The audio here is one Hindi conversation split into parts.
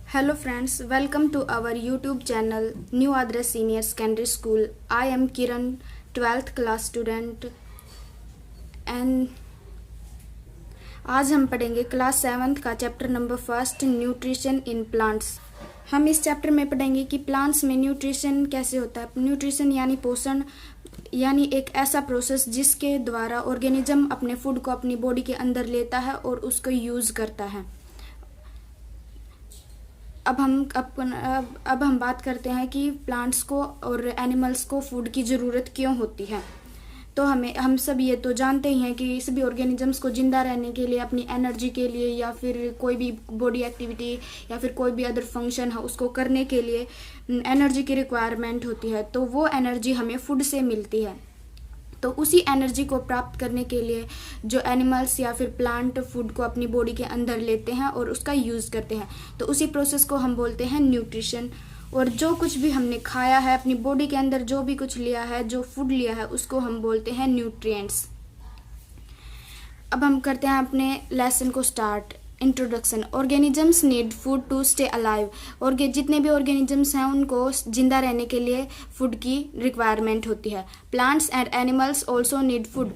Hello friends, welcome to our YouTube channel New Address Senior Secondary School. I am Kiran, 12th class student and आज हम पढ़ेंगे क्लास 7th का chapter number 1 nutrition in plants. हम इस चैप्टर में पढ़ेंगे कि प्लांट्स में न्यूट्रिशन कैसे होता है। न्यूट्रिशन यानी पोषण यानी एक ऐसा प्रोसेस जिसके द्वारा ऑर्गेनिज्म अपने फूड को अपनी बॉडी के अंदर लेता है और उसको यूज़ करता है। अब हम बात करते हैं कि प्लांट्स को और एनिमल्स को फूड की ज़रूरत क्यों होती है। तो हम सब ये तो जानते ही हैं कि सभी ऑर्गेनिजम्स को ज़िंदा रहने के लिए, अपनी एनर्जी के लिए या फिर कोई भी बॉडी एक्टिविटी या फिर कोई भी अदर फंक्शन है उसको करने के लिए एनर्जी की रिक्वायरमेंट होती है। तो वो एनर्जी हमें फूड से मिलती है। तो उसी एनर्जी को प्राप्त करने के लिए जो एनिमल्स या फिर प्लांट फूड को अपनी बॉडी के अंदर लेते हैं और उसका यूज़ करते हैं, तो उसी प्रोसेस को हम बोलते हैं न्यूट्रिशन। और जो कुछ भी हमने खाया है, अपनी बॉडी के अंदर जो भी कुछ लिया है, जो फूड लिया है, उसको हम बोलते हैं न्यूट्रिएंट्स। अब हम करते हैं अपने लेसन को start. Introduction. Organisms need food to stay alive. और जितने भी ऑर्गेनिजम्स हैं उनको जिंदा रहने के लिए फूड की रिक्वायरमेंट होती है। Plants and animals also need food.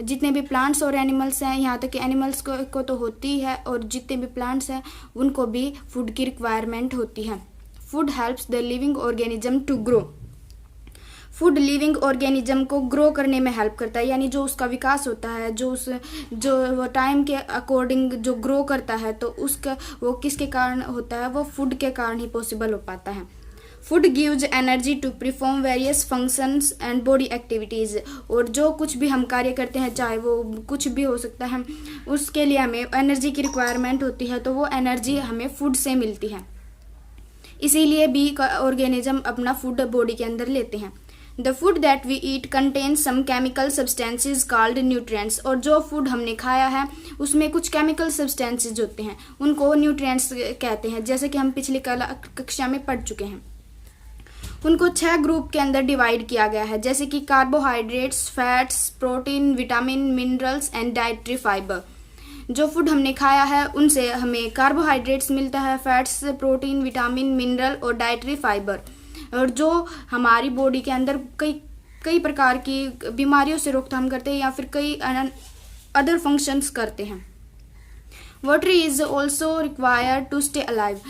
जितने भी प्लांट्स और एनिमल्स हैं, यहाँ तक कि एनिमल्स को तो होती है और जितने भी प्लांट्स हैं उनको भी फूड की रिक्वायरमेंट होती है। Food helps the living organism to grow. Food living organism को ग्रो करने में हेल्प करता है, यानी जो उसका विकास होता है, जो टाइम के अकॉर्डिंग जो ग्रो करता है, तो उसका वो किसके कारण होता है, वो फूड के कारण ही पॉसिबल हो पाता है। Food gives energy to perform various functions and body activities. और जो कुछ भी हम कार्य करते हैं, चाहे वो कुछ भी हो सकता है, उसके लिए हमें एनर्जी की रिक्वायरमेंट होती है। तो वो एनर्जी हमें फूड से मिलती है। इसीलिए भी ऑर्गेनिज्म अपना फूड बॉडी के अंदर लेते हैं। The food that we eat contains some chemical substances called nutrients। और जो फूड हमने खाया है उसमें कुछ केमिकल सब्सटेंसेज होते हैं, उनको न्यूट्रिएंट्स कहते हैं। जैसे कि हम पिछली कक्षा में पढ़ चुके हैं। उनको 6 ग्रुप के अंदर डिवाइड किया गया है, जैसे कि carbohydrates, fats, protein, vitamin, minerals and dietary fibre. जो फूड हमने खाया है उनसे हमें कार्बोहाइड्रेट्स मिलता है, फैट्स, प्रोटीन, विटामिन, मिनरल और डाइटरी फाइबर। और जो हमारी बॉडी के अंदर कई प्रकार की बीमारियों से रोकथाम करते हैं या फिर कई अदर फंक्शंस करते हैं। Water is also required to stay alive.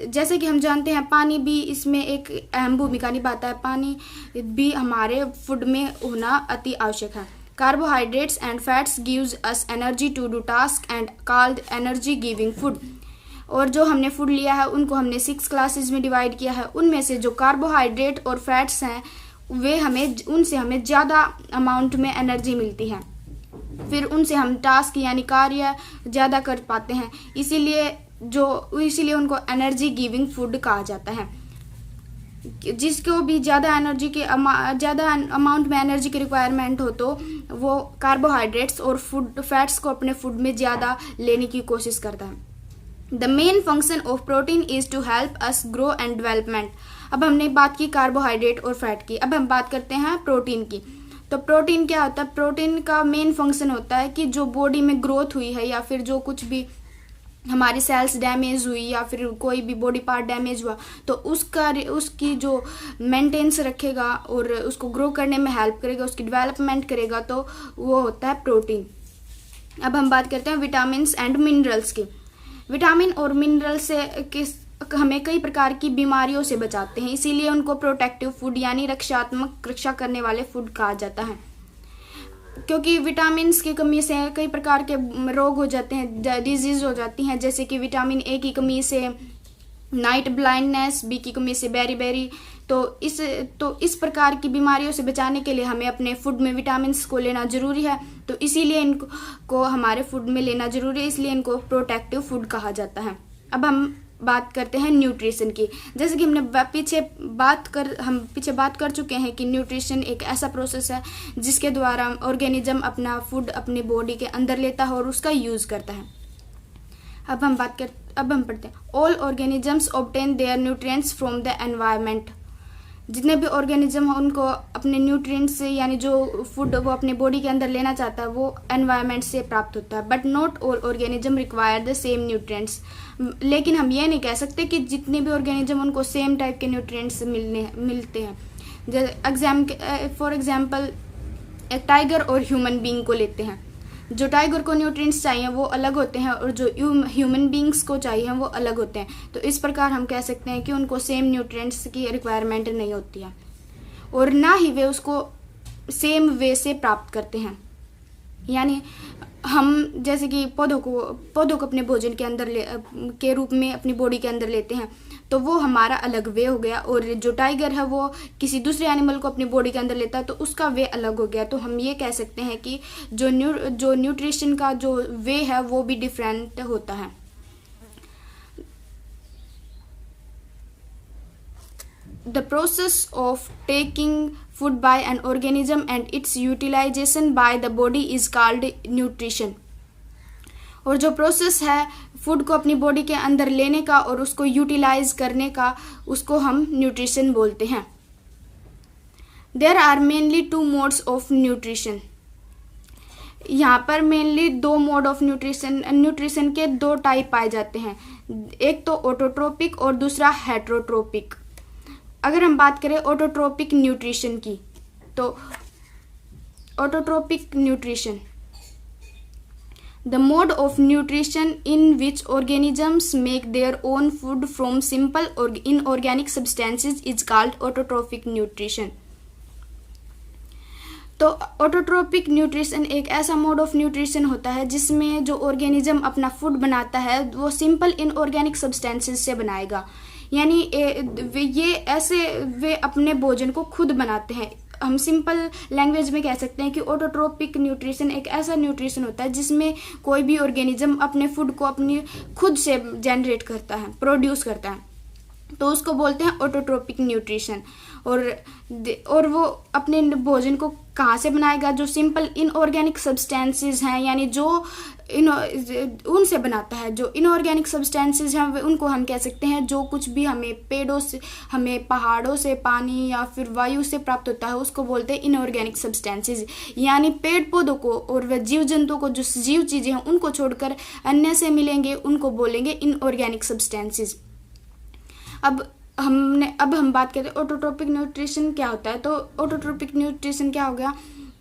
जैसे कि हम जानते हैं पानी भी इसमें एक अहम भूमिका निभाता है। पानी भी हमारे फूड में होना अति आवश्यक है। Carbohydrates and fats gives us energy to do task and called energy giving food. और जो हमने फूड लिया है उनको हमने 6 क्लासेस में डिवाइड किया है। उनमें से जो कार्बोहाइड्रेट और फैट्स हैं उनसे हमें ज़्यादा अमाउंट में एनर्जी मिलती है, फिर उनसे हम टास्क यानी कार्य ज़्यादा कर पाते हैं। इसीलिए उनको एनर्जी गिविंग फूड कहा जाता है। जिसको भी ज़्यादा अमाउंट में एनर्जी की रिक्वायरमेंट हो तो वो कार्बोहाइड्रेट्स और फैट्स को अपने फूड में ज़्यादा लेने की कोशिश करता है। The main function of protein is to help us grow and development. अब हमने बात की कार्बोहाइड्रेट और फैट की, अब हम बात करते हैं प्रोटीन की। तो प्रोटीन क्या होता है? प्रोटीन का मेन फंक्शन होता है कि जो बॉडी में ग्रोथ हुई है या फिर जो कुछ भी हमारी सेल्स डैमेज हुई या फिर कोई भी बॉडी पार्ट डैमेज हुआ तो उसकी जो मेंटेनेंस रखेगा और उसको ग्रो करने में हेल्प करेगा, उसकी डेवलपमेंट करेगा, तो वो होता है प्रोटीन। अब हम बात करते हैं विटामिन एंड मिनरल्स की। विटामिन और मिनरल से हमें कई प्रकार की बीमारियों से बचाते हैं, इसीलिए उनको प्रोटेक्टिव फूड यानी रक्षा करने वाले फूड कहा जाता है। क्योंकि विटामिन की कमी से कई प्रकार के रोग हो जाते हैं, डिजीज हो जाती हैं, जैसे कि विटामिन ए की कमी से नाइट ब्लाइंडनेस, बी की कमी से बेरी। तो इस प्रकार की बीमारियों से बचाने के लिए हमें अपने फूड में विटामिन को लेना जरूरी है। तो इसीलिए इनको हमारे फूड में लेना जरूरी है, इसलिए इनको प्रोटेक्टिव फूड कहा जाता है। अब हम बात करते हैं न्यूट्रिशन की। जैसे कि हम पीछे बात कर चुके हैं कि न्यूट्रिशन एक ऐसा प्रोसेस है जिसके द्वारा ऑर्गेनिज्म अपना फूड अपनी बॉडी के अंदर लेता है और उसका यूज़ करता है। अब हम पढ़ते हैं all organisms obtain their nutrients from the environment. जितने भी ऑर्गेनिज्म हैं उनको अपने न्यूट्रिएंट्स से यानी जो फूड वो अपने बॉडी के अंदर लेना चाहता है वो एनवायरनमेंट से प्राप्त होता है। But not all organism require the same nutrients. लेकिन हम ये नहीं कह सकते कि जितने भी ऑर्गेनिज्म उनको सेम टाइप के न्यूट्रिएंट्स मिलते हैं। जैसे फॉर एग्जाम्पल एक टाइगर और ह्यूमन बीइंग को लेते हैं। जो टाइगर को न्यूट्रिएंट्स चाहिए वो अलग होते हैं और जो ह्यूमन बीइंग्स को चाहिए वो अलग होते हैं। तो इस प्रकार हम कह सकते हैं कि उनको सेम न्यूट्रिएंट्स की रिक्वायरमेंट नहीं होती है और ना ही वे उसको सेम वे से प्राप्त करते हैं। यानी हम जैसे कि पौधों को अपने भोजन के अंदर के रूप में अपनी बॉडी के अंदर लेते हैं, तो वो हमारा अलग वे हो गया। और जो टाइगर है वो किसी दूसरे एनिमल को अपनी बॉडी के अंदर लेता है तो उसका वे अलग हो गया। तो हम ये कह सकते हैं कि जो न्यूट्रिशन का जो वे है वो भी डिफरेंट होता है। The process of taking food by an organism and its utilization by the body is called nutrition। और जो प्रोसेस है फूड को अपनी बॉडी के अंदर लेने का और उसको यूटिलाइज करने का, उसको हम न्यूट्रिशन बोलते हैं। There are mainly 2 modes of nutrition। यहाँ पर मेनली 2 मोड ऑफ न्यूट्रिशन के 2 टाइप पाए जाते हैं। एक तो ऑटोट्रोपिक और दूसरा हेट्रोट्रोपिक। अगर हम बात करें ऑटोट्रोपिक न्यूट्रिशन की, तो autotrophic nutrition the mode of nutrition in which organisms make their own food from simple और inorganic substances is called autotrophic nutrition. तो ऑटोट्रोपिक न्यूट्रिशन एक ऐसा मोड ऑफ न्यूट्रिशन होता है जिसमें जो ऑर्गेनिज्म अपना फूड बनाता है वो सिंपल इनऑर्गेनिक सब्सटेंसेज से बनाएगा। यानी वे अपने भोजन को खुद बनाते हैं। हम सिंपल लैंग्वेज में कह सकते हैं कि ऑटोट्रोपिक न्यूट्रिशन एक ऐसा न्यूट्रिशन होता है जिसमें कोई भी ऑर्गेनिज्म अपने फूड को अपनी खुद से जनरेट करता है, प्रोड्यूस करता है, तो उसको बोलते हैं ऑटोट्रोपिक न्यूट्रिशन। और वो अपने भोजन को कहाँ से बनाएगा? जो सिंपल इनऑर्गेनिक सब्सटेंसेस हैं, यानी जो उनसे बनाता है। जो इनऑर्गेनिक सब्सटेंसेस हैं उनको हम कह सकते हैं जो कुछ भी हमें पेड़ों से, हमें पहाड़ों से, पानी या फिर वायु से प्राप्त होता है उसको बोलते हैं इनऑर्गेनिक सब्सटेंसेस। यानी पेड़ पौधों को और वह जीव जंतुओं को, जो जीव चीज़ें हैं उनको छोड़कर अन्य से मिलेंगे उनको बोलेंगे इनऑर्गेनिक सब्सटेंसेस। अब हम बात करते हैं ऑटोट्रोपिक न्यूट्रिशन क्या होता है। तो ऑटोट्रोपिक न्यूट्रिशन क्या हो गया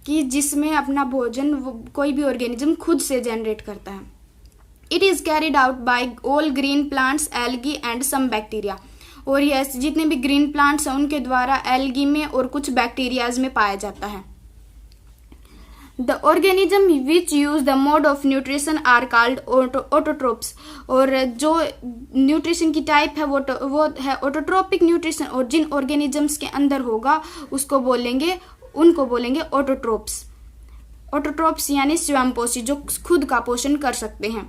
कि जिसमें अपना भोजन कोई भी ऑर्गेनिज्म खुद से जनरेट करता है। It is carried out by all green plants, algae and some bacteria. और यह जितने भी ग्रीन प्लांट्स हैं उनके द्वारा एल्गी में और कुछ बैक्टीरियाज में पाया जाता है। The organism which use the mode of nutrition are called autotrophs। और जो न्यूट्रिशन की टाइप है वो है ऑटोट्रोपिक न्यूट्रिशन। और जिन ऑर्गेनिजम्स के अंदर होगा उनको बोलेंगे ऑटोट्रोप्स। ऑटोट्रोप्स यानी स्वयंपोषी, जो खुद का पोषण कर सकते हैं।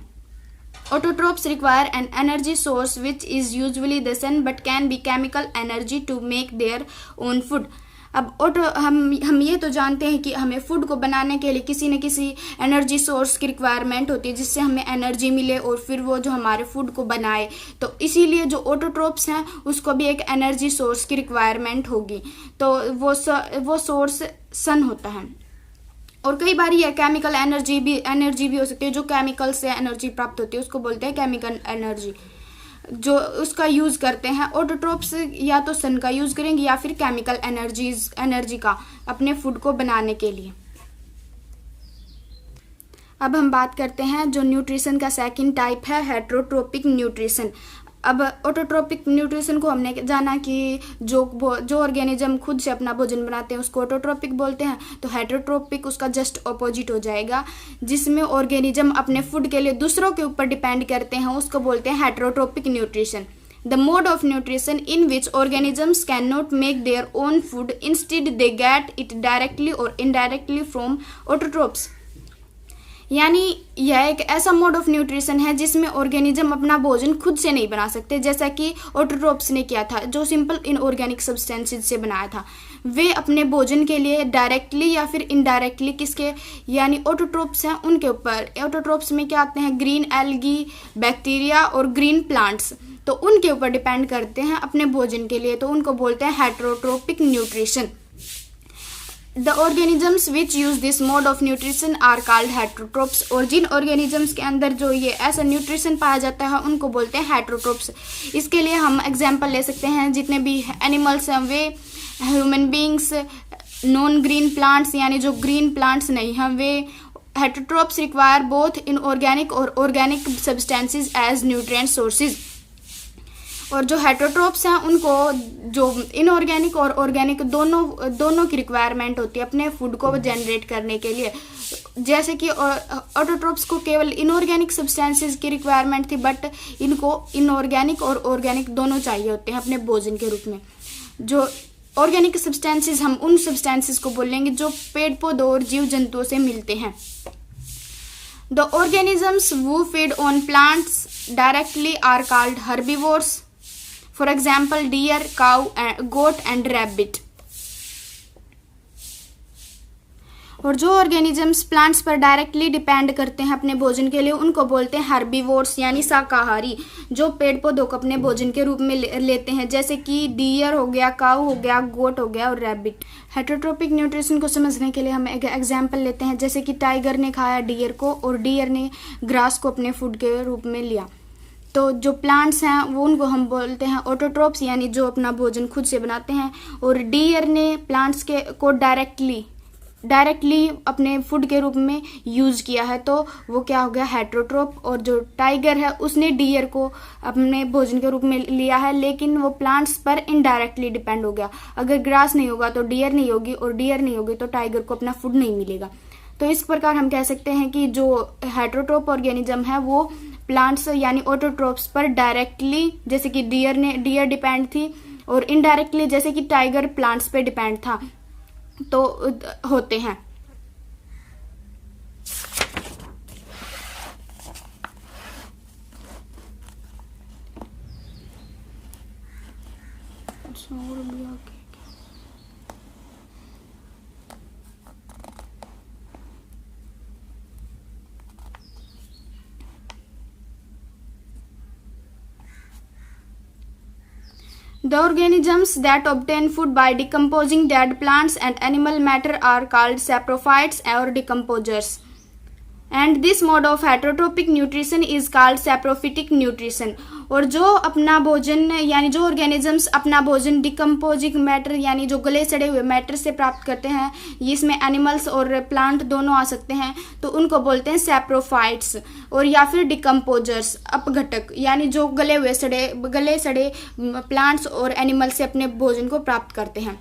Autotrophs require an energy source which is usually the sun but can be chemical energy to make their own food। अब हम ये तो जानते हैं कि हमें फूड को बनाने के लिए किसी न किसी एनर्जी सोर्स की रिक्वायरमेंट होती है जिससे हमें एनर्जी मिले और फिर वो जो हमारे फूड को बनाए। तो इसीलिए जो ऑटोट्रोप्स हैं उसको भी एक एनर्जी सोर्स की रिक्वायरमेंट होगी। तो वो सोर्स सन होता है। और कई बार ये केमिकल एनर्जी भी हो सकती है। जो केमिकल से एनर्जी प्राप्त होती है उसको बोलते हैं केमिकल एनर्जी, जो उसका यूज़ करते हैं। ऑटोट्रोप्स या तो सन का यूज़ करेंगे या फिर केमिकल एनर्जी का अपने फूड को बनाने के लिए। अब हम बात करते हैं जो न्यूट्रिशन का सेकंड टाइप है हेट्रोट्रोपिक न्यूट्रिशन। अब ऑटोट्रोपिक न्यूट्रिशन को हमने जाना कि जो ऑर्गेनिज्म खुद से अपना भोजन बनाते हैं उसको ऑटोट्रोपिक बोलते हैं। तो हेट्रोट्रोपिक उसका जस्ट ऑपोजिट हो जाएगा, जिसमें ऑर्गेनिज्म अपने फूड के लिए दूसरों के ऊपर डिपेंड करते हैं, उसको बोलते हैं heterotrophic nutrition. The mode of nutrition in which organisms can not make their own food, instead they get it directly और इनडायरेक्टली फ्रॉम ऑटोट्रोप्स। यानी यह एक ऐसा मोड ऑफ न्यूट्रिशन है जिसमें ऑर्गेनिज्म अपना भोजन खुद से नहीं बना सकते, जैसा कि ऑटोट्रोप्स ने किया था, जो सिंपल इनऑर्गेनिक सब्सटेंसेस से बनाया था। वे अपने भोजन के लिए डायरेक्टली या फिर इनडायरेक्टली किसके, यानी ऑटोट्रोप्स हैं उनके ऊपर। ऑटोट्रोप्स में क्या आते हैं? ग्रीन एल्गी, बैक्टीरिया और ग्रीन प्लांट्स। तो उनके ऊपर डिपेंड करते हैं अपने भोजन के लिए, तो उनको बोलते हैं heterotrophic nutrition. The organisms which use this mode of nutrition are called heterotrophs. और जिन ऑर्गेनिजम्स के अंदर जो ये ऐसा न्यूट्रिशन पाया जाता है उनको बोलते हैं हेटेरोट्रोप्स। इसके लिए हम एग्जांपल ले सकते हैं, जितने भी एनिमल्स हैं वे human beings, non green plants यानी जो ग्रीन प्लांट्स नहीं हैं वे हेटेरोट्रोप्स रिक्वायर बोथ इनऑर्गेनिक और organic substances as nutrient sources. और जो हेटेरोट्रोप्स हैं उनको जो इनऑर्गेनिक और ऑर्गेनिक दोनों की रिक्वायरमेंट होती है अपने फूड को जनरेट करने के लिए। जैसे कि ऑटोट्रोप्स को केवल इनऑर्गेनिक सब्सटेंसेस की रिक्वायरमेंट थी, बट इनको इनऑर्गेनिक और ऑर्गेनिक दोनों चाहिए होते हैं अपने भोजन के रूप में। जो ऑर्गेनिक सब्सटेंसेस हम उन सब्सटेंसेस को बोलेंगे जो पेड़ पौधों और जीव जंतुओं से मिलते हैं। The organisms who feed on plants directly are called herbivores. For example, deer, cow, goat and rabbit. और जो ऑर्गेनिजम्स प्लांट्स पर डायरेक्टली डिपेंड करते हैं अपने भोजन के लिए उनको बोलते हैं हर्बीवोर्स यानी शाकाहारी, जो पेड़ पौधों को अपने भोजन के रूप में लेते हैं, जैसे कि डियर हो गया, काऊ हो गया, गोट हो गया और रैबिट। हेटेरोट्रोपिक न्यूट्रिशन को समझने के लिए हम एक एग्जांपल लेते हैं, जैसे कि टाइगर ने खाया डियर को और डियर ने ग्रास को अपने फूड के रूप में लिया। तो जो प्लांट्स हैं वो उनको हम बोलते हैं ऑटोट्रोप्स यानी जो अपना भोजन खुद से बनाते हैं। और डियर ने प्लांट्स को डायरेक्टली अपने फूड के रूप में यूज़ किया है, तो वो क्या हो गया हेटेरोट्रोप। और जो टाइगर है उसने डियर को अपने भोजन के रूप में लिया है, लेकिन वो प्लांट्स पर इनडायरेक्टली डिपेंड हो गया। अगर ग्रास नहीं होगा तो डियर नहीं होगी और डियर नहीं होगी तो टाइगर को अपना फूड नहीं मिलेगा। तो इस प्रकार हम कह सकते हैं कि जो हेटेरोट्रोप ऑर्गेनिज्म है वो प्लांट्स यानी ऑटोट्रोप्स पर डायरेक्टली, जैसे कि डियर डिपेंड थी, और इनडायरेक्टली जैसे कि टाइगर प्लांट्स पे डिपेंड था, तो होते हैं। The organisms that obtain food by decomposing dead plants and animal matter are called saprophytes or decomposers. And this mode of heterotropic nutrition is called saprophytic nutrition. और जो अपना भोजन यानी जो ऑर्गेनिजम्स अपना भोजन डिकम्पोजिंग मैटर यानी जो गले सड़े हुए मैटर से प्राप्त करते हैं, इसमें एनिमल्स और प्लांट दोनों आ सकते हैं, तो उनको बोलते हैं सैप्रोफाइट्स और या फिर डिकम्पोजर्स अपघटक, यानी जो गले सड़े प्लांट्स और एनिमल से अपने भोजन को प्राप्त करते हैं।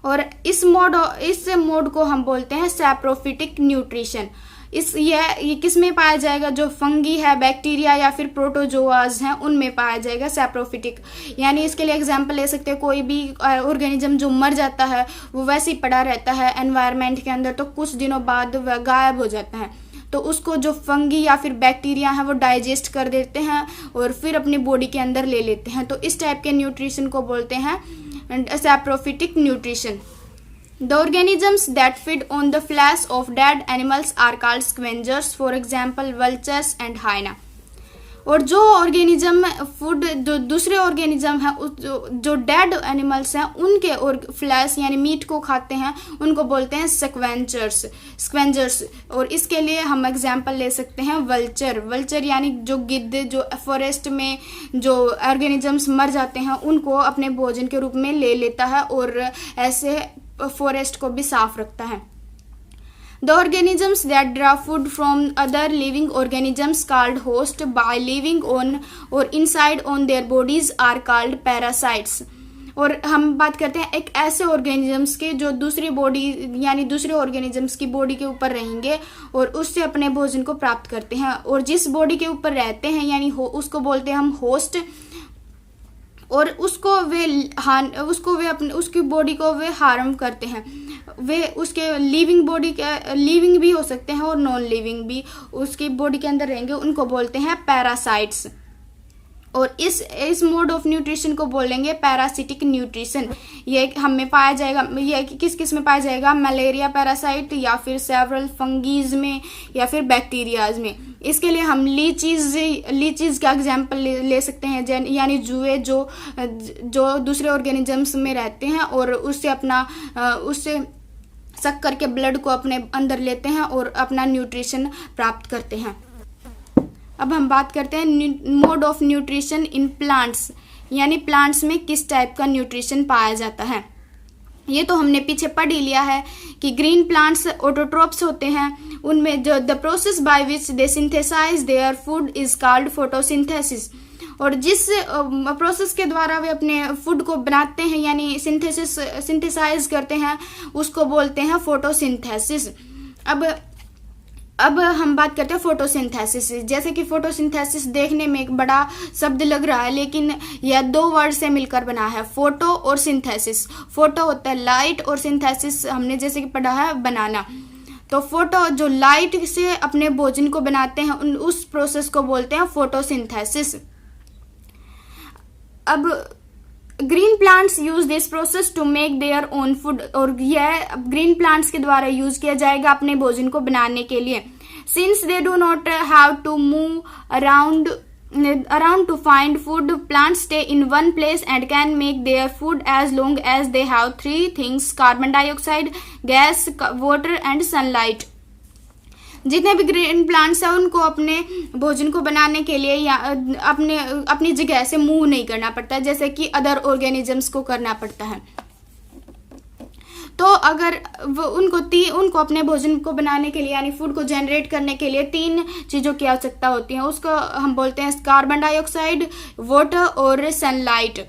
और इस मोड को हम बोलते हैं सैप्रोफिटिक न्यूट्रिशन। ये किस में पाया जाएगा? जो फंगी है, बैक्टीरिया या फिर प्रोटोजोआज हैं, उनमें पाया जाएगा सैप्रोफिटिक। यानी इसके लिए एग्जांपल ले सकते हैं, कोई भी ऑर्गेनिज्म जो मर जाता है वो वैसे ही पड़ा रहता है एनवायरनमेंट के अंदर, तो कुछ दिनों बाद वह गायब हो जाता है, तो उसको जो फंगी या फिर बैक्टीरिया है वो डाइजेस्ट कर देते हैं और फिर अपनी बॉडी के अंदर ले लेते हैं। तो इस टाइप के न्यूट्रिशन को बोलते हैं saprophytic nutrition. The organisms that feed on the flesh of dead animals are called scavengers, for example vultures and hyena. और जो ऑर्गेनिज्म फूड जो दूसरे ऑर्गेनिज्म है जो डेड एनिमल्स हैं उनके और फ्लैश यानी मीट को खाते हैं, उनको बोलते हैं स्क्वेंजर्स। और इसके लिए हम एग्जांपल ले सकते हैं वल्चर यानी जो गिद्ध जो फॉरेस्ट में जो ऑर्गेनिजम्स मर जाते हैं उनको अपने भोजन के रूप में ले लेता है और ऐसे फॉरेस्ट को भी साफ रखता है। The organisms that draw food from other living organisms called host by living on or inside on their bodies are called parasites. और हम बात करते हैं एक ऐसे ऑर्गेनिजम्स के जो दूसरी बॉडी यानी दूसरे ऑर्गेनिजम्स की बॉडी के ऊपर रहेंगे और उससे अपने भोजन को प्राप्त करते हैं, और जिस बॉडी के ऊपर रहते हैं यानी उसको बोलते हैं हम होस्ट, और उसकी बॉडी को वे हार्म करते हैं। वे उसके लिविंग भी हो सकते हैं और नॉन लिविंग भी उसकी बॉडी के अंदर रहेंगे, उनको बोलते हैं पैरासाइट्स। और इस मोड ऑफ न्यूट्रिशन को बोलेंगे पैरासिटिक न्यूट्रिशन। ये हमें पाया जाएगा, ये किस में पाया जाएगा? मलेरिया पैरासाइट या फिर सेवरल फंगीज में या फिर बैक्टीरियाज में। इसके लिए हम लीचीज का एग्जाम्पल ले सकते हैं, यानी जुए जो दूसरे ऑर्गेनिजम्स में रहते हैं और उससे सक करके ब्लड को अपने अंदर लेते हैं और अपना न्यूट्रिशन प्राप्त करते हैं। अब हम बात करते हैं mode of nutrition in plants, यानी प्लांट्स में किस टाइप का न्यूट्रिशन पाया जाता है। ये तो हमने पीछे पढ़ ही लिया है कि ग्रीन प्लांट्स ऑटोट्रोप्स होते हैं, उनमें जो the process by which they synthesise their food is called photosynthesis. और जिस प्रोसेस के द्वारा वे अपने फूड को बनाते हैं यानी सिंथेसाइज करते हैं उसको बोलते हैं फोटोसिंथेसिस। अब हम बात करते हैं फोटोसिंथेसिस। जैसे कि फोटोसिंथेसिस देखने में एक बड़ा शब्द लग रहा है, लेकिन यह 2 वर्ड से मिलकर बना है, फोटो और सिंथेसिस। फोटो होता है लाइट और सिंथेसिस हमने जैसे कि पढ़ा है बनाना। तो फोटो जो लाइट से अपने भोजन को बनाते हैं उस प्रोसेस को बोलते हैं फोटोसिंथेसिस। अब green plants use this process to make their own food, और यह ग्रीन प्लांट्स के द्वारा यूज किया जाएगा अपने भोजन को बनाने के लिए। Since they do not have to move around to find food, plants stay in one place and can make their food as long as they have 3 things: carbon dioxide, gas, water and sunlight। जितने भी ग्रीन प्लांट्स हैं उनको अपने भोजन को बनाने के लिए या अपनी जगह से मूव नहीं करना पड़ता है, जैसे कि अदर ऑर्गेनिजम्स को करना पड़ता है। तो अगर उनको अपने भोजन को बनाने के लिए यानी फूड को जनरेट करने के लिए 3 चीज़ों की आवश्यकता होती है, उसको हम बोलते हैं कार्बन डाइऑक्साइड, वाटर और सनलाइट।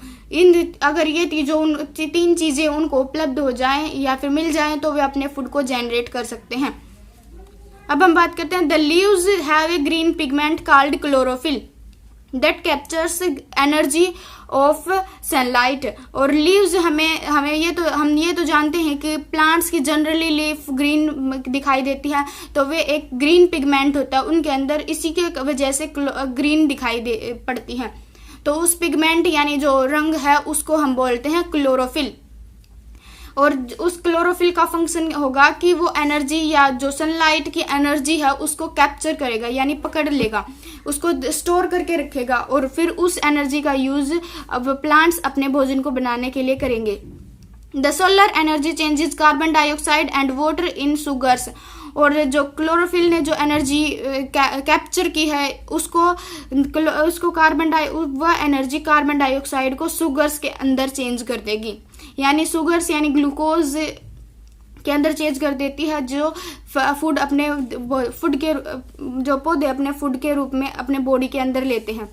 अगर ये 3 चीज़ें उनको उपलब्ध हो जाएं या फिर मिल जाएं तो वे अपने फूड को जनरेट कर सकते हैं। अब हम बात करते हैं the leaves have a green pigment called chlorophyll that captures energy of sunlight. और लीव्स हम ये तो जानते हैं कि प्लांट्स की जनरली लीफ ग्रीन दिखाई देती है, तो वे एक ग्रीन पिगमेंट होता है उनके अंदर, इसी के वजह से ग्रीन दिखाई पड़ती है। तो उस पिगमेंट यानी जो रंग है उसको हम बोलते हैं क्लोरोफिल। और उस क्लोरोफिल का फंक्शन होगा कि वो एनर्जी या जो सनलाइट की एनर्जी है उसको कैप्चर करेगा यानी पकड़ लेगा, उसको स्टोर करके रखेगा और फिर उस एनर्जी का यूज अब प्लांट्स अपने भोजन को बनाने के लिए करेंगे। The solar energy changes carbon dioxide and water in sugars. और जो क्लोरोफिल ने जो एनर्जी कैप्चर की है उसको वह एनर्जी कार्बन डाइऑक्साइड को सुगर्स के अंदर चेंज कर देगी, यानी सुगर्स यानी ग्लूकोज के अंदर चेंज कर देती है, जो जो पौधे अपने फूड के रूप में अपने बॉडी के अंदर लेते हैं।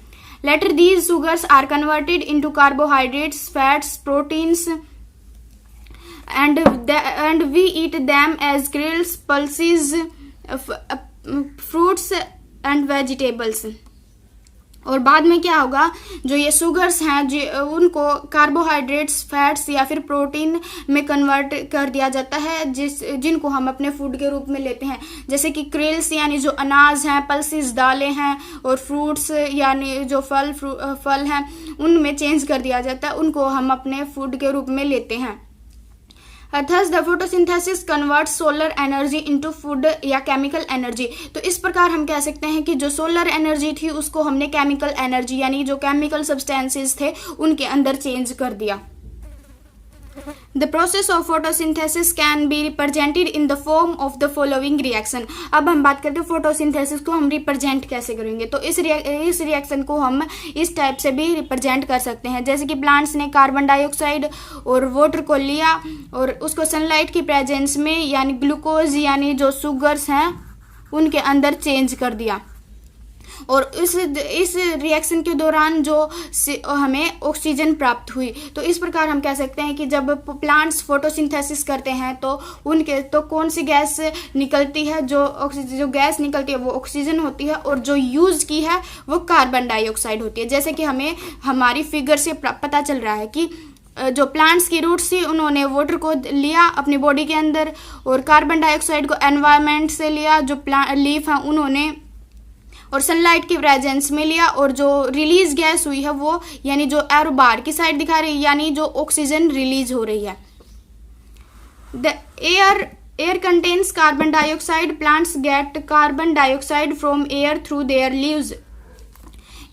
Later these sugars are converted into carbohydrates, fats, proteins and we eat them as grains, pulses, fruits and vegetables। और बाद में क्या होगा, जो ये शुगर्स हैं उनको कार्बोहाइड्रेट्स, फैट्स या फिर प्रोटीन में कन्वर्ट कर दिया जाता है, जिनको हम अपने फूड के रूप में लेते हैं। जैसे कि क्रिल्स यानी जो अनाज हैं, पल्सेस दालें हैं, और फ्रूट्स यानी जो फल हैं उनमें चेंज कर दिया जाता है, उनको हम अपने फूड के रूप में लेते हैं। Thus the photosynthesis converts solar energy into food या chemical energy। तो इस प्रकार हम कह सकते हैं कि जो सोलर एनर्जी थी उसको हमने केमिकल एनर्जी यानी जो केमिकल सब्सटेंसेस थे उनके अंदर चेंज कर दिया। The process of photosynthesis can be represented in the form of the following reaction। अब हम बात करते हैं फोटोसिंथेसिस को हम रिप्रेजेंट कैसे करेंगे। तो इस रिएक्शन को हम इस टाइप से भी रिप्रेजेंट कर सकते हैं, जैसे कि प्लांट्स ने कार्बन डाइऑक्साइड और वाटर को लिया और उसको सनलाइट की प्रेजेंस में यानी ग्लूकोज यानी जो शुगर्स हैं उनके अंदर चेंज कर दिया, और इस रिएक्शन के दौरान जो हमें ऑक्सीजन प्राप्त हुई। तो इस प्रकार हम कह सकते हैं कि जब प्लांट्स फोटोसिंथेसिस करते हैं तो कौन सी गैस निकलती है, जो गैस निकलती है वो ऑक्सीजन होती है, और जो यूज की है वो कार्बन डाइऑक्साइड होती है। जैसे कि हमें हमारी फिगर से पता चल रहा है कि जो प्लांट्स की रूट्स थी उन्होंने वाटर को लिया अपनी बॉडी के अंदर, और कार्बन डाइऑक्साइड को एनवायरनमेंट से लिया, जो लीफ हैं उन्होंने और सनलाइट की प्रेजेंस में लिया, और जो रिलीज गैस हुई है वो यानी जो एरो बार की साइड दिखा रही है यानी जो ऑक्सीजन रिलीज हो रही है। The air air contains carbon dioxide, plants get carbon dioxide from air through their leaves.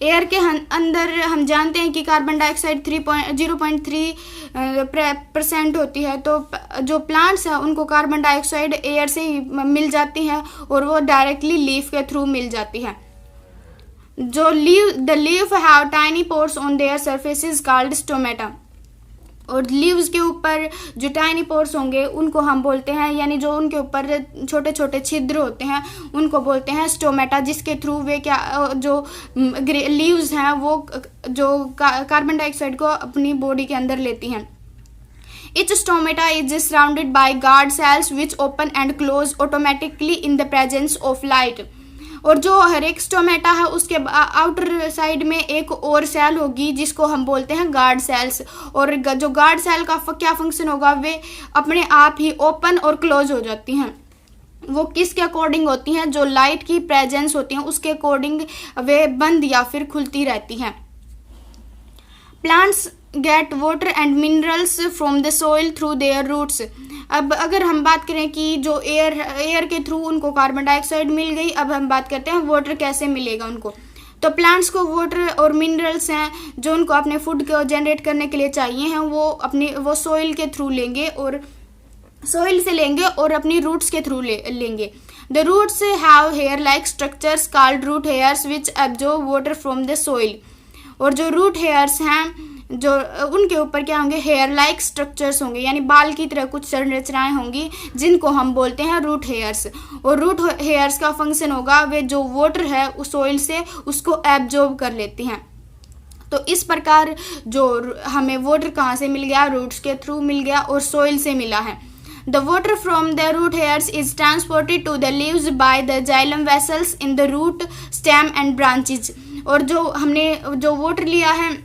Air के अंदर हम जानते हैं कि कार्बन डाइऑक्साइड 0.3% होती है, तो जो प्लांट्स हैं उनको कार्बन डाइऑक्साइड एयर से ही मिल जाती है और वो डायरेक्टली लीफ के थ्रू मिल जाती है। जो the leaf have tiny pores on their surfaces called stomata, और लीव्स के ऊपर जो टाइनी पोर्स होंगे उनको हम बोलते हैं, यानी जो उनके ऊपर छोटे छोटे छिद्र होते हैं उनको बोलते हैं स्टोमेटा, जिसके थ्रू वे जो लीव्स हैं वो जो कार्बन डाइऑक्साइड को अपनी बॉडी के अंदर लेती हैं। Each stomata is surrounded by guard cells which open and close automatically in the presence of light। और जो हर एक स्टोमेटा है उसके आउटर साइड में एक और सेल होगी जिसको हम बोलते हैं गार्ड सेल्स, और जो गार्ड सेल का क्या फंक्शन होगा, वे अपने आप ही ओपन और क्लोज हो जाती हैं। वो किसके अकॉर्डिंग होती हैं, जो लाइट की प्रेजेंस होती है उसके अकॉर्डिंग वे बंद या फिर खुलती रहती हैं। Plants get water and minerals from the soil through their roots. अब अगर हम बात करें कि जो एयर के थ्रू उनको कार्बन डाइऑक्साइड मिल गई, अब हम बात करते हैं वाटर कैसे मिलेगा उनको। तो प्लांट्स को वाटर और मिनरल्स हैं जो उनको अपने फूड को जनरेट करने के लिए चाहिए हैं, वो सॉइल के थ्रू लेंगे और सॉइल से लेंगे और अपनी रूट्स के थ्रू लेंगे। The roots have hair like structures called root hairs which absorb water from the soil. और जो रूट हेयर्स हैं जो उनके ऊपर क्या होंगे, हेयर लाइक स्ट्रक्चर्स होंगे, यानी बाल की तरह कुछ संरचनाएं होंगी जिनको हम बोलते हैं रूट हेयर्स। और रूट हेयर्स का फंक्शन होगा वे जो वाटर है उस सॉइल से उसको एब्जॉर्ब कर लेती हैं। तो इस प्रकार जो हमें वाटर कहाँ से मिल गया, रूट्स के थ्रू मिल गया और सॉइल से मिला है। The water from the root hairs is transported to the leaves by the xylem vessels in the root, stem and branches। और जो हमने जो वाटर लिया है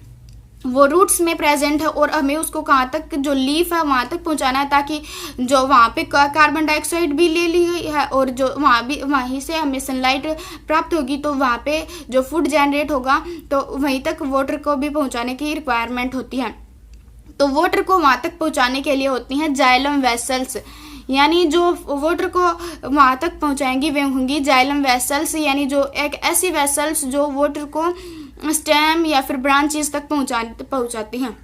वो रूट्स में प्रेजेंट है और हमें उसको कहाँ तक, जो लीफ है वहाँ तक पहुँचाना है, ताकि जो वहाँ पे कार्बन डाइऑक्साइड भी ले ली गई है और जो वहीं से हमें सनलाइट प्राप्त होगी, तो वहाँ पे जो फूड जनरेट होगा तो वहीं तक वाटर को भी पहुँचाने की रिक्वायरमेंट होती है। तो वाटर को वहाँ तक पहुँचाने के लिए होती हैं जाइलम वेसल्स, यानी जो वाटर को वहाँ तक पहुँचाएंगी वे होंगी जाइलम वेसल्स, यानी जो एक ऐसी वेसल्स जो वाटर को स्टेम या फिर ब्रांचेस तक पहुँचाती हैं।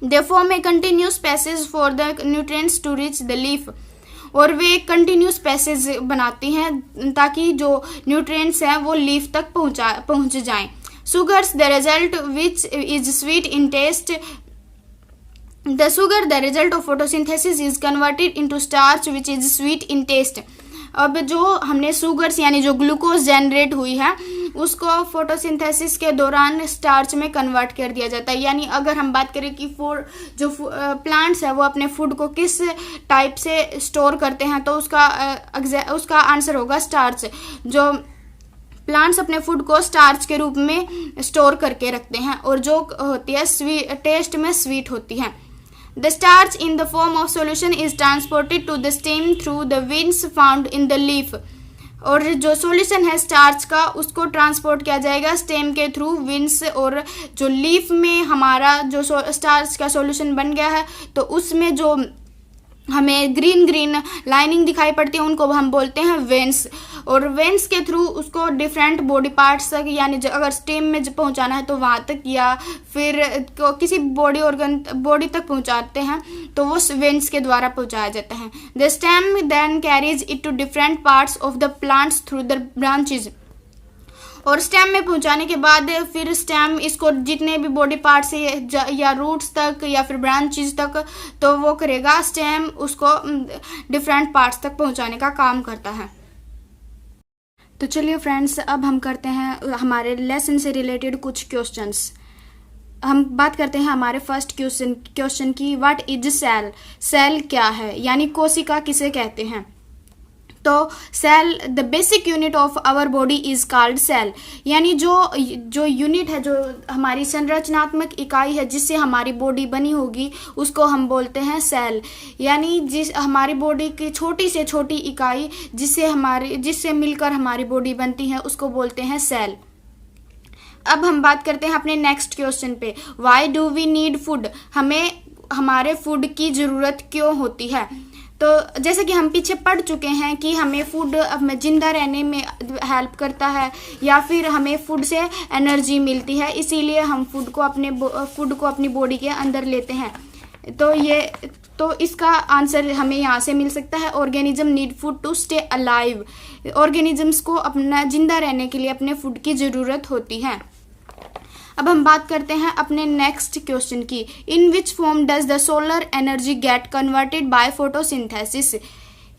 They form a continuous passage for the nutrients to reach the leaf. और वे कंटिन्यूस पैसेज बनाती हैं ताकि जो न्यूट्रिएंट्स हैं वो लीफ तक पहुँच जाएं। Sugars the result which is sweet in taste. The sugar, the result of photosynthesis, is converted into starch which is sweet in taste। अब जो हमने सुगर्स यानी जो ग्लूकोज जनरेट हुई है उसको फोटोसिंथेसिस के दौरान स्टार्च में कन्वर्ट कर दिया जाता है। यानी अगर हम बात करें कि जो प्लांट्स है वो अपने फूड को किस टाइप से स्टोर करते हैं, तो उसका आंसर होगा स्टार्च। जो प्लांट्स अपने फूड को स्टार्च के रूप में स्टोर करके रखते हैं और जो होती है टेस्ट में स्वीट होती है। The starch in the form of solution is transported to the stem through the veins found in the leaf। और जो सॉल्यूशन है स्टार्च का उसको ट्रांसपोर्ट किया जाएगा स्टेम के थ्रू विंस, और जो लीफ में हमारा जो स्टार्च का सॉल्यूशन बन गया है तो उसमें जो हमें ग्रीन लाइनिंग दिखाई पड़ती है उनको हम बोलते हैं वेन्स। और वेन्स के थ्रू उसको डिफरेंट बॉडी पार्ट्स तक, यानी अगर स्टेम में पहुंचाना है तो वहाँ तक या फिर किसी बॉडी तक पहुंचाते हैं तो वो वेन्स के द्वारा पहुंचाया जाता है। The stem then carries it to different parts of the plants through the branches. और स्टेम में पहुंचाने के बाद फिर स्टेम इसको जितने भी बॉडी पार्ट्स है या रूट्स तक या फिर ब्रांचेस तक, तो वो करेगा स्टेम उसको डिफरेंट पार्ट्स तक पहुंचाने का काम करता है। तो चलिए फ्रेंड्स, अब हम करते हैं हमारे लेसन से रिलेटेड कुछ क्वेश्चंस। हम बात करते हैं हमारे फर्स्ट क्वेश्चन की, व्हाट इज सेल। सेल क्या है, यानी कोशिका किसे कहते हैं। तो cell, the basic unit of our body is called cell, यानी जो यूनिट है, जो हमारी संरचनात्मक इकाई है जिससे हमारी बॉडी बनी होगी उसको हम बोलते हैं सेल। यानी हमारी बॉडी की छोटी से छोटी इकाई जिससे मिलकर हमारी बॉडी बनती है उसको बोलते हैं सेल। अब हम बात करते हैं अपने नेक्स्ट क्वेश्चन पे, why do we need food. हमें हमारे फूड की ज़रूरत क्यों होती है। तो जैसे कि हम पीछे पढ़ चुके हैं कि हमें फूड हमें जिंदा रहने में हेल्प करता है या फिर हमें फूड से एनर्जी मिलती है, इसीलिए हम फूड को अपनी बॉडी के अंदर लेते हैं। तो इसका आंसर हमें यहाँ से मिल सकता है, organism need food to stay alive. Organisms को अपना जिंदा रहने के लिए अपने फूड की ज़रूरत होती है। अब हम बात करते हैं अपने नेक्स्ट क्वेश्चन की। In which form does the solar energy get converted by photosynthesis.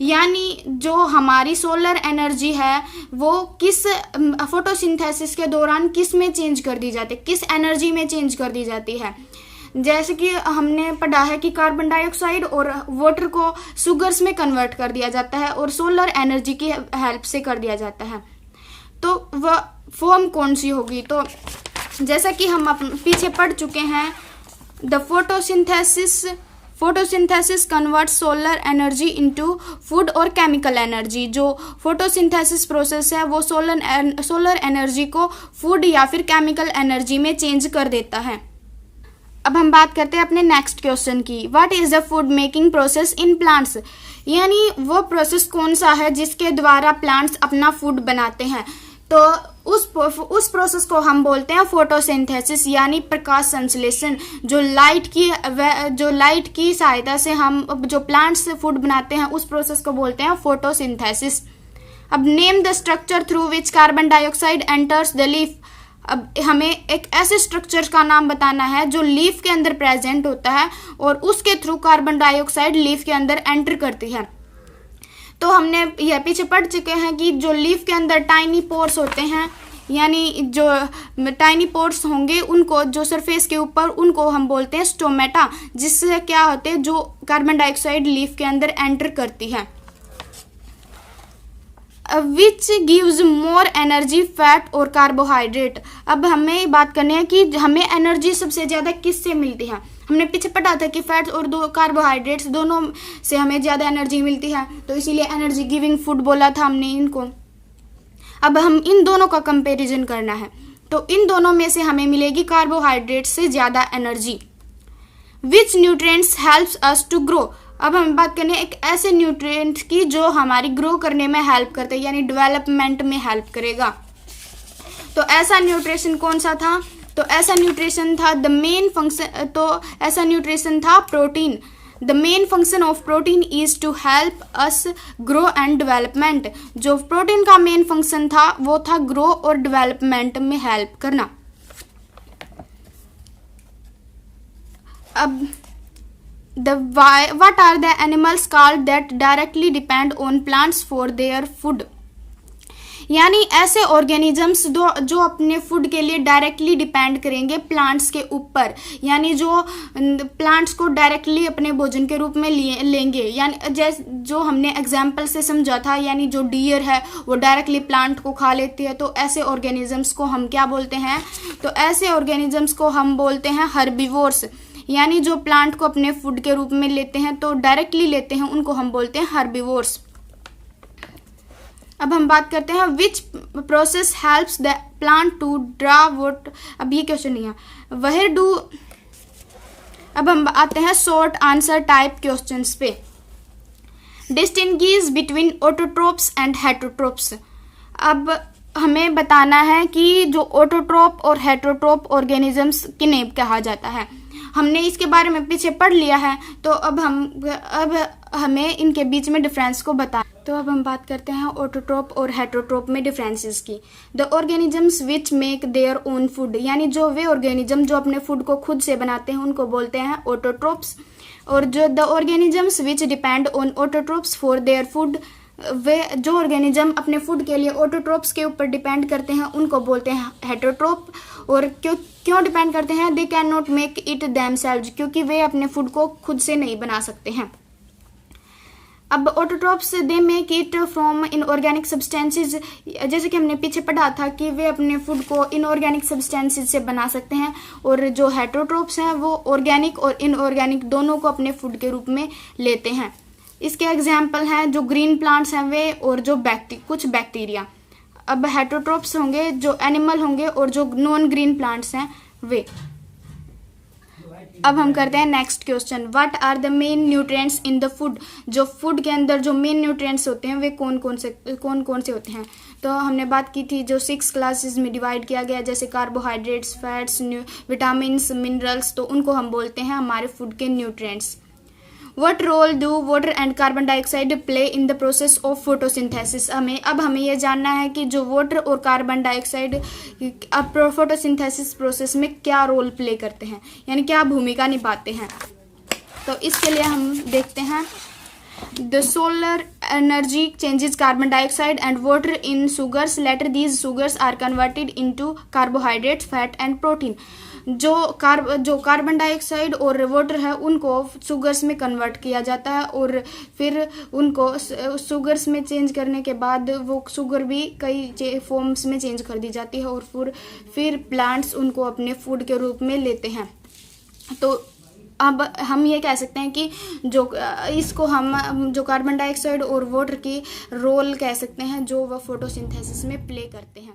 यानी जो हमारी सोलर एनर्जी है वो किस फोटोसिंथेसिस के दौरान किस में चेंज कर दी जाती है, किस एनर्जी में चेंज कर दी जाती है। जैसे कि हमने पढ़ा है कि कार्बन डाइऑक्साइड और वाटर को शुगर्स में कन्वर्ट कर दिया जाता है और सोलर एनर्जी की हेल्प से कर दिया जाता है। तो वह फॉर्म कौन सी होगी? तो जैसा कि हम पीछे पढ़ चुके हैं, the photosynthesis converts solar energy into food और केमिकल एनर्जी। जो फोटोसिंथेसिस प्रोसेस है वो सोलर एनर्जी को फूड या फिर केमिकल एनर्जी में चेंज कर देता है। अब हम बात करते हैं अपने नेक्स्ट क्वेश्चन की। What is the food making process in plants. यानी वो प्रोसेस कौन सा है जिसके द्वारा प्लांट्स अपना फूड बनाते हैं। तो उस प्रोसेस को हम बोलते हैं फोटोसिंथेसिस, यानी प्रकाश संश्लेषण। जो लाइट की सहायता से हम जो प्लांट्स से फूड बनाते हैं उस प्रोसेस को बोलते हैं फोटोसिंथेसिस। अब name the structure through which carbon dioxide enters the leaf. अब हमें एक ऐसे स्ट्रक्चर का नाम बताना है जो लीफ के अंदर प्रेजेंट होता है और उसके थ्रू कार्बन डाइऑक्साइड लीफ के अंदर एंटर करती है। तो हमने यह पीछे पढ़ चुके हैं कि जो लीफ के अंदर टाइनी पोर्स होते हैं, यानी जो टाइनी पोर्स होंगे उनको जो सरफेस के ऊपर, उनको हम बोलते हैं स्टोमेटा, जिससे क्या होते हैं जो कार्बन डाइऑक्साइड लीफ के अंदर एंटर करती है। Which gives more energy, fat और कार्बोहाइड्रेट। अब हमें बात करनी है कि हमें एनर्जी सबसे ज़्यादा किससे मिलती है। हमने पीछे पढ़ा था कि फैट्स और कार्बोहाइड्रेट्स दोनों से हमें ज़्यादा एनर्जी मिलती है, तो इसीलिए एनर्जी गिविंग फूड बोला था हमने इनको। अब हम इन दोनों का कंपैरिजन करना है, तो इन दोनों में से हमें मिलेगी कार्बोहाइड्रेट से ज़्यादा energy. Which nutrients helps us to grow. अब हम बात करें एक ऐसे न्यूट्रिएंट की जो हमारी ग्रो करने में हेल्प करते हैं, यानी डेवलपमेंट में हेल्प करेगा। तो ऐसा न्यूट्रिशन कौन सा था? तो ऐसा न्यूट्रिशन था protein. The main function of protein is to help us grow and development. जो प्रोटीन का मेन फंक्शन था वो था ग्रो और डेवलपमेंट में हेल्प करना। अब what are the animals called that directly depend on plants for their food। यानी ऐसे ऑर्गेनिजम्स जो अपने फूड के लिए डायरेक्टली डिपेंड करेंगे प्लांट्स के ऊपर, यानी जो प्लांट्स को डायरेक्टली अपने भोजन के रूप में लेंगे। यानी जैसे जो हमने एग्जाम्पल से समझा था, यानी जो डियर है वो डायरेक्टली प्लांट को खा लेती है, तो ऐसे ऑर्गेनिजम्स को हम क्या बोलते हैं? तो ऐसे ऑर्गेनिजम्स को हम बोलते हैं हर्बीवोर्स। यानी जो प्लांट को अपने फूड के रूप में लेते हैं, तो डायरेक्टली लेते हैं, उनको हम बोलते हैं हर्बीवोर्स। अब हम बात करते हैं which process helps the plant to draw water. अब ये क्वेश्चन नहीं है, वह डू। अब हम आते हैं शॉर्ट आंसर टाइप क्वेश्चंस पे। Distinguish between autotrophs and heterotrophs. अब हमें बताना है कि जो ऑटोट्रोप और हेटरोट्रोप ऑर्गेनिजम्स किन्हें कहा जाता है। हमने इसके बारे में पीछे पढ़ लिया है, तो अब हमें इनके बीच में डिफरेंस को बता। तो अब हम बात करते हैं ऑटोट्रोप और हेटरोट्रोप में डिफरेंसेस की। The organisms which make their own food. यानी जो वे ऑर्गेनिज्म जो अपने फूड को खुद से बनाते हैं उनको बोलते हैं ऑटोट्रोप्स। और जो the organisms which depend on autotrophs for their food, वे जो ऑर्गेनिज्म अपने फूड के लिए ऑटोट्रोप्स के ऊपर डिपेंड करते हैं उनको बोलते हैं हेटरोट्रोप। और क्यों डिपेंड करते हैं? They can not make it themselves, क्योंकि वे अपने फूड को खुद से नहीं बना सकते हैं। अब autotrophs they make it from inorganic substances. जैसे कि हमने पीछे पढ़ा था कि वे अपने फूड को इनऑर्गेनिक सब्सटेंसेस से बना सकते हैं, और जो हेटरोट्रोप्स हैं वो ऑर्गेनिक और इनऑर्गेनिक दोनों को अपने फूड के रूप में लेते हैं। इसके एग्जाम्पल हैं जो ग्रीन प्लांट्स हैं वे, और जो कुछ बैक्टीरिया। अब हेटरोट्रोप्स होंगे जो एनिमल होंगे, और जो नॉन ग्रीन प्लांट्स हैं वे। अब हम करते हैं next question, what are the main nutrients in the food. जो फूड के अंदर जो मेन न्यूट्रिएंट्स होते हैं वे कौन कौन से होते हैं। तो हमने बात की थी जो 6 क्लासेस में डिवाइड किया गया, जैसे कार्बोहाइड्रेट्स, फैट्स, विटामिन्स, मिनरल्स, तो उनको हम बोलते हैं हमारे फूड के nutrients. What role do water and carbon dioxide play in the process of photosynthesis। हमें ये जानना है कि जो वाटर और कार्बन डाइऑक्साइड अब फोटोसिंथेसिस प्रोसेस में क्या रोल प्ले करते हैं, यानी क्या भूमिका निभाते हैं। तो इसके लिए हम देखते हैं, the solar energy changes carbon dioxide and water in sugars, later these sugars are converted into carbohydrates, fat and protein. जो कार्बन डाइऑक्साइड और वाटर है उनको शुगर्स में कन्वर्ट किया जाता है और फिर उनको शुगर्स में चेंज करने के बाद वो शुगर भी कई फॉर्म्स में चेंज कर दी जाती है और फिर प्लांट्स उनको अपने फूड के रूप में लेते हैं। तो अब हम ये कह सकते हैं कि इसको हम जो कार्बन डाइऑक्साइड और वाटर की रोल कह सकते हैं जो वह फोटोसिंथेसिस में प्ले करते हैं।